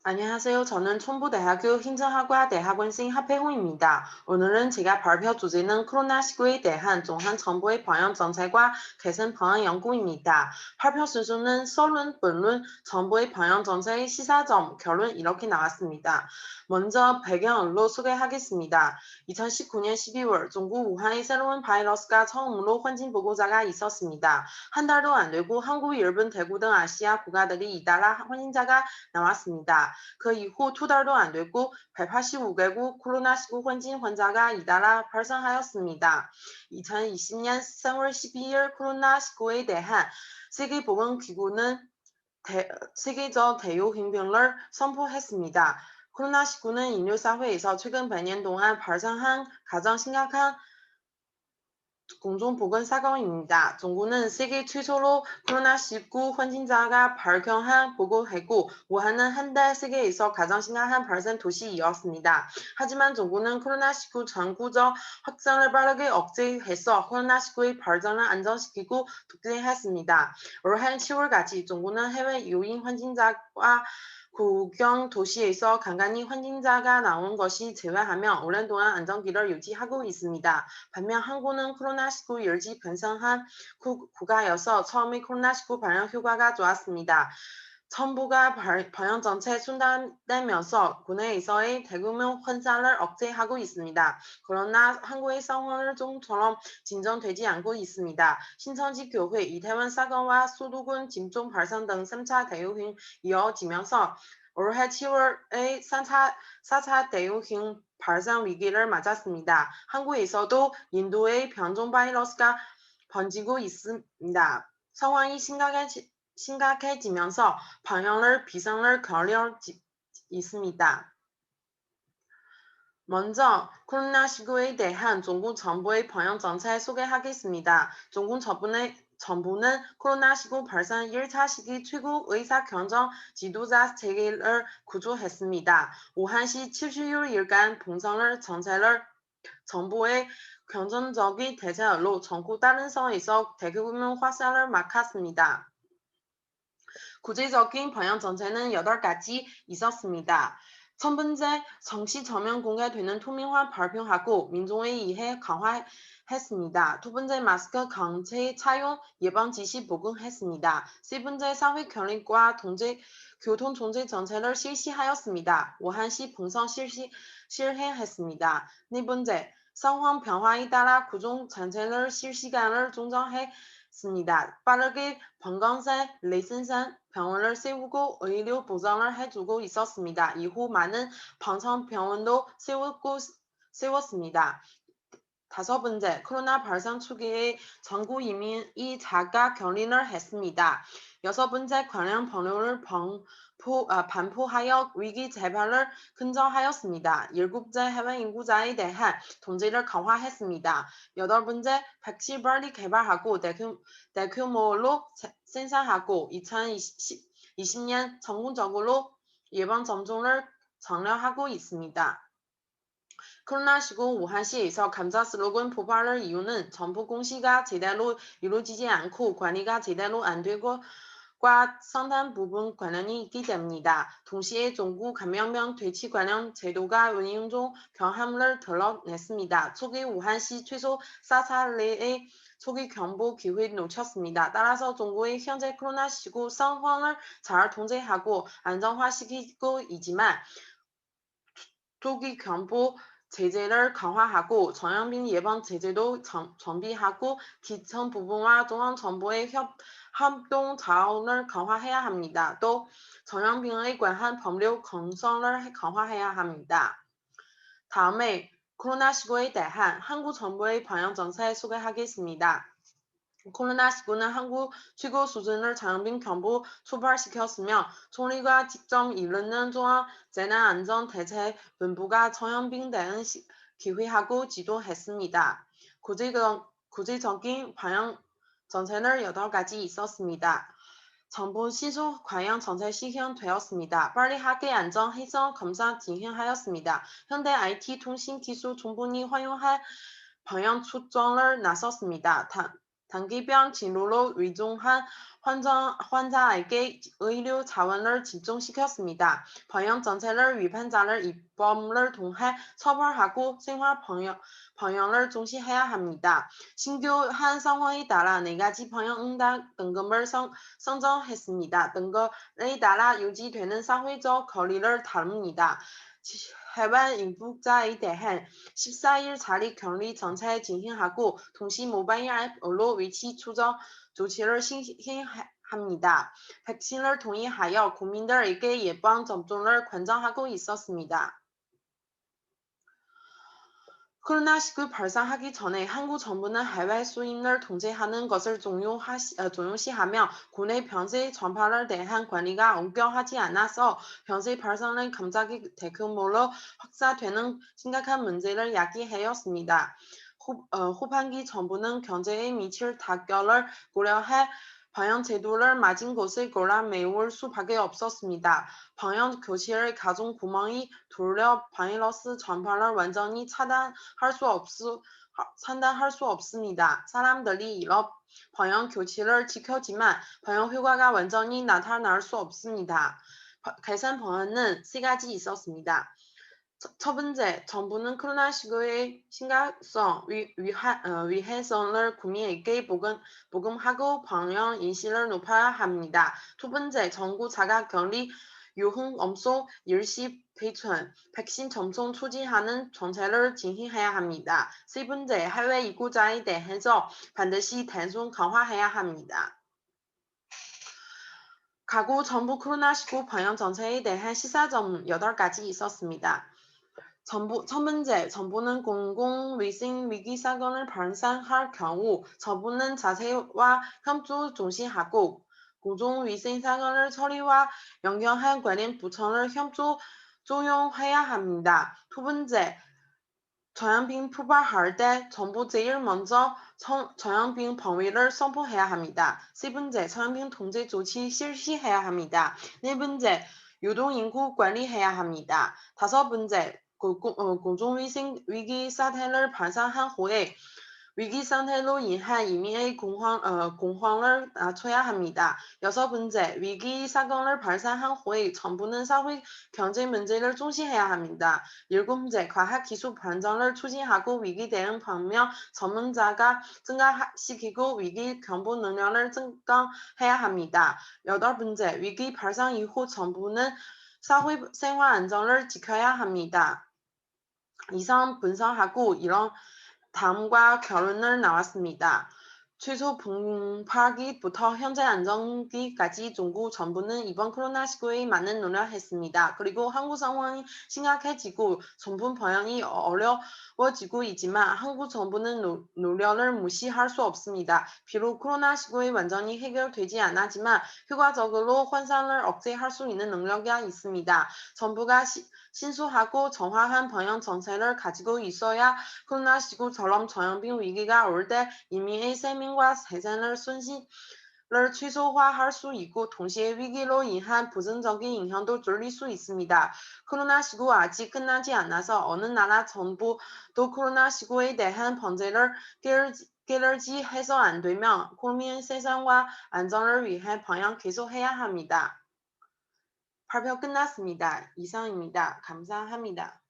안녕하세요. 저는 촌부대학교 행정학과 대학원생 하태홍입니다. 오늘은 제가 발표 주제는 코로나19에 대한 중한 정부의 방역 정책과 개선 방안 연구입니다. 발표 순서는 서론, 본론, 정부의 방역 정책의 시사점, 결론 이렇게 나왔습니다. 먼저 배경으로 소개하겠습니다. 2019년 12월 중국 우한의 새로운 바이러스가 처음으로 환진 보고자가 있었습니다. 한 달도 안 되고 한국, 일본, 대구 등 아시아 국가들이 잇따라 확진자가 나왔습니다. 그 이후 2달도 안 되고 185개국 코로나19 환진 환자가 잇따라 발생하였습니다. 2020년 3월 12일 코로나19에 대한 세계보건기구는 세계적 대유행병을 선포했습니다. 코로나19는 인류 사회에서 최근 100년 동안 발생한 가장 심각한 공중보건 사건입니다. 중국은 세계 최초로 코로나19 환진자가 발견한 보고했고 우한은 한 달 세계에서 가장 심각한 발생 도시이었습니다. 하지만 중국은 코로나19 전국적 확산을 빠르게 억제해서 코로나19의 발전을 안정시키고 독재했습니다. 올해 10월까지 중국은 해외 유인 환진자와 국경 도시에서 간간히 환진자가 나온 것이 제외하면 오랜동안 안정기를 유지하고 있습니다. 반면 한국은 코로나19 일찍 발생한 국가여서 처음에 코로나19 발현 효과가 좋았습니다. 정부가 방역 정책 순탄되면서 국내에서의 대규모 환자를 억제하고 있습니다. 그러나 한국의 상황은 좀처럼 진전되지 않고 있습니다. 신천지 교회 이태원 사건과 수도권 집중 발생 등 3차 대유행이 이어지면서 올해 7월에 4차 대유행 발생 위기를 맞았습니다. 한국에서도 인도의 변종 바이러스가 번지고 있습니다. 상황이 심각해지면서 방역을 비상을 걸려 있습니다. 먼저 코로나19에 대한 중국 정부의 방역 정책 소개하겠습니다. 중국 정부는 코로나19 발생 1차 시기 최고 의사결정 지도자 체계를 구조했습니다. 우한시 76일간 봉선을 정책을 정부의 긍정적인 대책으로 전국 다른 성에서 대규모 확산을 막았습니다. 구체적인 방역 정책은 8가지 있었습니다. 첫 번째, 정시 전면 공개되는 투명화 발표하고 민众의 이해 강화했습니다. 두 번째, 마스크 강제 착용 예방 지시 복용했습니다. 세 번째, 사회 결립과 교통 통제 정책을 실시하였습니다. 우한시 봉선 실행했습니다. 네 번째, 상황 변화에 따라 구종 정책을 실시간을 조정했습니다. 빠르게 방광산, 레슨산 병원을 세우고 의료 보장을 해주고 있었습니다. 이후 많은 방산병원도 세웠습니다. 다섯 번째, 코로나 발생 초기에 전국 이민이 자가 격리를 했습니다. 여섯 번째, 관련 법률을 반포하여 위기 재발을 근절하였습니다. 일곱째, 해외 인구자에 대한 통제를 강화했습니다. 여덟 번째, 백신 빨리 개발하고 대규모로 생산하고 2020년 전국적으로 예방접종을 장려하고 있습니다. 코로나19 우한시에서 감사 슬로건 포발을 이유는 정부 공시가 제대로 이루어지지 않고 관리가 제대로 안 되고 과 상당 부분 관련이 있기 때문이다. 동시에 중국 감염병 퇴치 관련 제도가 운영 중 경함을 드러냈습니다. 초기 우한시 최소 4차례의 초기 경보 기회 놓쳤습니다. 따라서 중국의 현재 코로나19 상황을 잘 통제하고 안정화시키고 있지만 초기 경보 제재를 강화하고 전염병 예방 제재도 정비하고 기천 부분과 중앙정부의 협동 자원을 강화해야 합니다. 또 전염병에 관한 법률 건설을 강화해야 합니다. 다음에 코로나19에 대한 한국 정부의 방역 정책 소개하겠습니다. 코로나19는 한국 최고 수준의 전염병 경보 초발시켰으며 총리가 직접 이르는 중앙재난안전대책본부가 전염병 대응 기획하고 지도했습니다. 구체적인 방역 정책은 8가지 있었습니다. 정부 신속 관련 정책 시행되었습니다. 빨리 학계 안전 해서 검사 진행하였습니다. 현대 IT 통신 기술 정보니 활용할 방역 초점을 나섰습니다. 단기병 진료로 의존한 환자에게 의료 자원을 집중시켰습니다. 병영 정책을 위반자를 입법을 통해 처벌하고 생활 병영을 중시해야 합니다. 신규한 상황에 따라 4가지 병영 응답 등급을 선정했습니다. 등급에 따라 유지되는 사회적 거리를 다룹니다. 해외 입국자에 대한 14일 자리 격리 정책 진행하고 동시 모바일 앱으로 위치 추적 조치를 시행합니다. 백신을 동의하여 국민들에게 예방 접종을 권장하고 있었습니다. 코로나19 발생하기 전에 한국 정부는 해외 수입을 통제하는 것을 종용시하며 국내 병세 전파를 대한 관리가 엄격하지 않아서 병세 발생은 갑자기 대규모로 확산되는 심각한 문제를 야기하였습니다. 후반기 정부는 경제에 미칠 타격을 고려해 방역 제도를 맞은 것을 고려 메울 수밖에 없었습니다. 방역 교실의 가정 구멍이 뚫려 바이러스 전파를 완전히 차단할 수 없습니다. 사람들이 이런 방역 교칙을 지켰지만 방역 효과가 완전히 나타날 수 없습니다. 개선 방안은 3가지 있었습니다. 첫 번째, 정부는 코로나19의 심각성, 위해성을 국민에게 복음하고 방역 인식을 높여야 합니다. 두 번째, 정부 자가격리 유흥업소 일시 배천, 백신 접종 추진하는 정책을 진행해야 합니다. 세 번째, 해외 입국자에 대해서 반드시 단속 강화해야 합니다. 가구 정부 코로나19 방역 정책에 대한 시사점 8가지 있었습니다. 첫 번째, 정부는 공공위생 위기 사건을 발생할 경우 정부는 자세와 협조 중시하고 공공위생 사건을 처리와 연결한 관련 부처를 협조 조용해야 합니다. 두 번째, 전염병 풀발할 때 정부 제일 먼저 전염병 범위를 선포해야 합니다. 세 번째, 전염병 통제 조치 실시해야 합니다. 네 번째, 유동인구 관리해야 합니다. 다섯 번째, 공중위생 위기 사태를 발생한 후에 위기 상태로 인한 이민의 공황을 낮춰야 합니다. 여섯 번째, 위기 사건을 발생한 후에 정부는 사회 경제 문제를 중시해야 합니다. 일곱 번째, 과학기술 발전을 추진하고 위기 대응 방면 전문자가 증가시키고 위기 경보 능력을 증강해야 합니다. 여덟 번째, 위기 발생 이후 정부는 사회 생활 안전을 지켜야 합니다. 이상 분석하고 이런 다음과 결론을 나왔습니다. 최소 분파기부터 현재 안정기까지 중국 정부는 이번 코로나19에 많은 노력했습니다. 그리고 한국 상황이 심각해지고 정부 방향이 어려워지고 있지만 한국 정부는 노력을 무시할 수 없습니다. 비록 코로나19에 완전히 해결되지 않았지만 효과적으로 환상을 억제할 수 있는 능력이 있습니다. 정부가 신속하고 정확한 방역 정책을 가지고 있어야 코로나19처럼 전염병 위기가 올 때 이민의 생명과 재산을 손실을 최소화할 수 있고 동시에 위기로 인한 부정적인 영향도 줄일 수 있습니다. 코로나19 아직 끝나지 않아서 어느 나라 정부도 코로나19에 대한 범죄를 깨르지 해서 안 되면 국민 생산과 안전을 위해 방역 계속해야 합니다. 발표 끝났습니다. 이상입니다. 감사합니다.